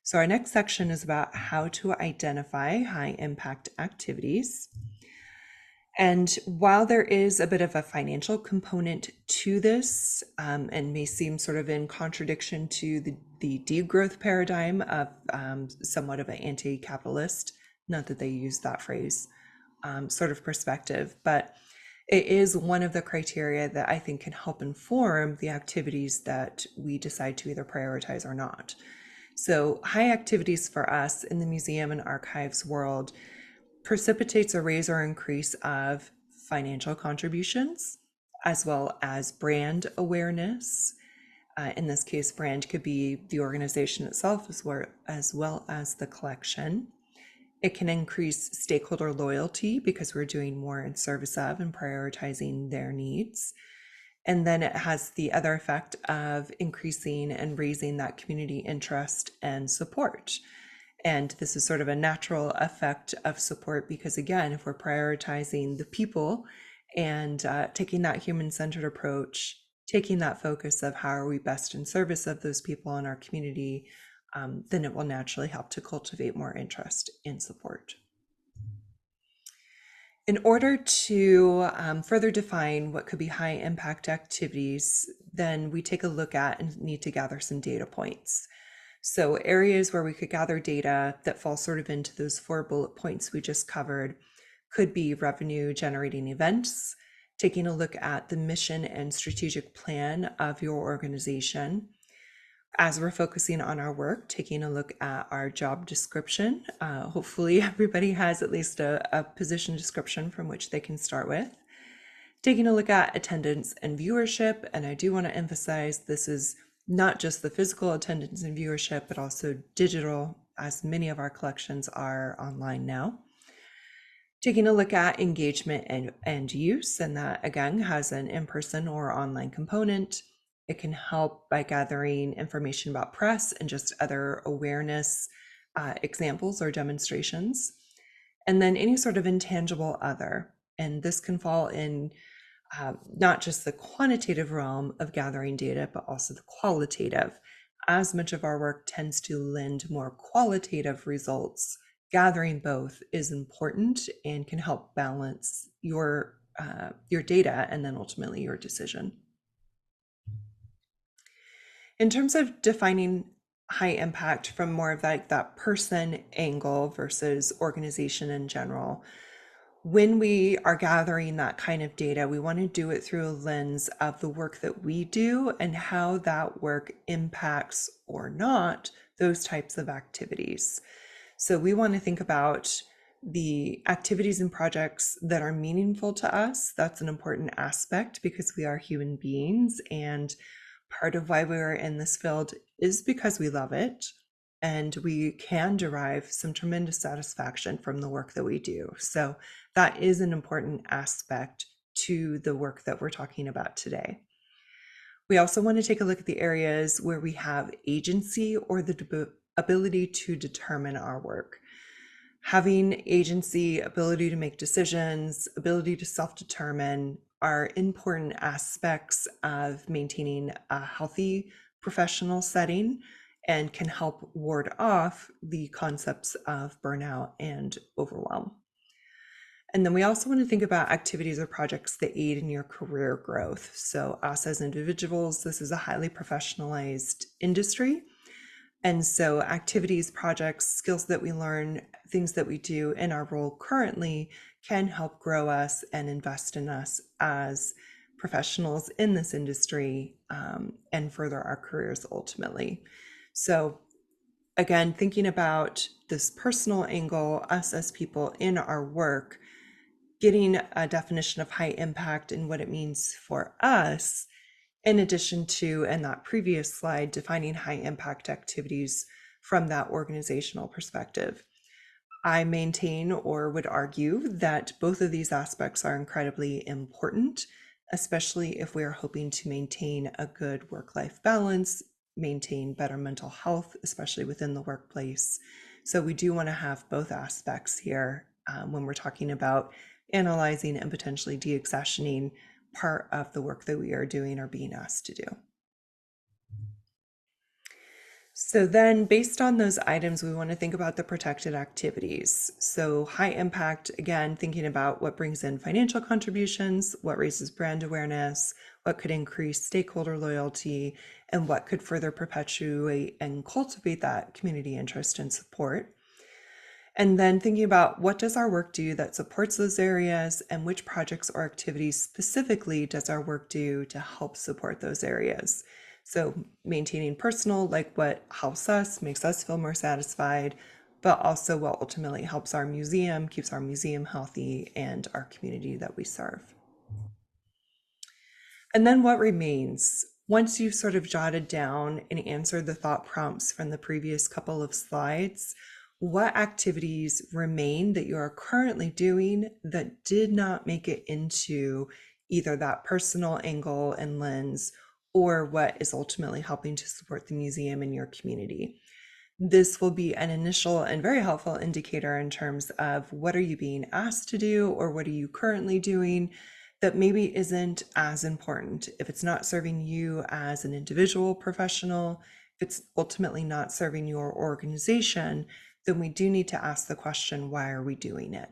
So our next section is about how to identify high impact activities. And while there is a bit of a financial component to this, and may seem sort of in contradiction to the degrowth paradigm of somewhat of an anti-capitalist, not that they use that phrase, sort of perspective, but it is one of the criteria that I think can help inform the activities that we decide to either prioritize or not. So high activities for us in the museum and archives world precipitates a raise or increase of financial contributions, as well as brand awareness. In this case, brand could be the organization itself as well as the collection. It can increase stakeholder loyalty because we're doing more in service of and prioritizing their needs. And then it has the other effect of increasing and raising that community interest and support. And this is sort of a natural effect of support because, again, if we're prioritizing the people and taking that human-centered approach, taking that focus of how are we best in service of those people in our community, then it will naturally help to cultivate more interest and support. In order to further define what could be high impact activities, then we take a look at and need to gather some data points. So areas where we could gather data that fall sort of into those 4 bullet points we just covered could be revenue generating events, taking a look at the mission and strategic plan of your organization. As we're focusing on our work, taking a look at our job description. Hopefully everybody has at least a position description from which they can start with. Taking a look at attendance and viewership, and I do want to emphasize this is not just the physical attendance and viewership, but also digital, as many of our collections are online now. Taking a look at engagement and use, and that again has an in-person or online component. It can help by gathering information about press and just other awareness examples or demonstrations. And then any sort of intangible other. And this can fall in not just the quantitative realm of gathering data, but also the qualitative. As much of our work tends to lend more qualitative results, gathering both is important and can help balance your data and then ultimately your decision. In terms of defining high impact from more of like that person angle versus organization in general, when we are gathering that kind of data, we want to do it through a lens of the work that we do and how that work impacts or not those types of activities. So we want to think about the activities and projects that are meaningful to us. That's an important aspect because we are human beings, and part of why we're in this field is because we love it. And we can derive some tremendous satisfaction from the work that we do. So that is an important aspect to the work that we're talking about today. We also want to take a look at the areas where we have agency or the ability to determine our work. Having agency, ability to make decisions, ability to self-determine are important aspects of maintaining a healthy professional setting and can help ward off the concepts of burnout and overwhelm. And then we also want to think about activities or projects that aid in your career growth. So us as individuals, this is a highly professionalized industry. And so activities, projects, skills that we learn, things that we do in our role currently can help grow us and invest in us as professionals in this industry and further our careers ultimately. So again, thinking about this personal angle, us as people in our work, getting a definition of high impact and what it means for us, in addition to, in that previous slide, defining high impact activities from that organizational perspective. I maintain or would argue that both of these aspects are incredibly important, especially if we are hoping to maintain a good work-life balance, maintain better mental health, especially within the workplace. So we do want to have both aspects here when we're talking about analyzing and potentially deaccessioning part of the work that we are doing or being asked to do. So then, based on those items, we want to think about the protected activities. So, high impact, again, thinking about what brings in financial contributions, what raises brand awareness, what could increase stakeholder loyalty, and what could further perpetuate and cultivate that community interest and support. And then thinking about what does our work do that supports those areas, and which projects or activities specifically does our work do to help support those areas. So maintaining personal, like what helps us, makes us feel more satisfied, but also what ultimately helps our museum, keeps our museum healthy, and our community that we serve. And then what remains? Once you've sort of jotted down and answered the thought prompts from the previous couple of slides, what activities remain that you are currently doing that did not make it into either that personal angle and lens, or what is ultimately helping to support the museum and your community? This will be an initial and very helpful indicator in terms of what are you being asked to do, or what are you currently doing that maybe isn't as important. If it's not serving you as an individual professional, if it's ultimately not serving your organization, then we do need to ask the question, why are we doing it?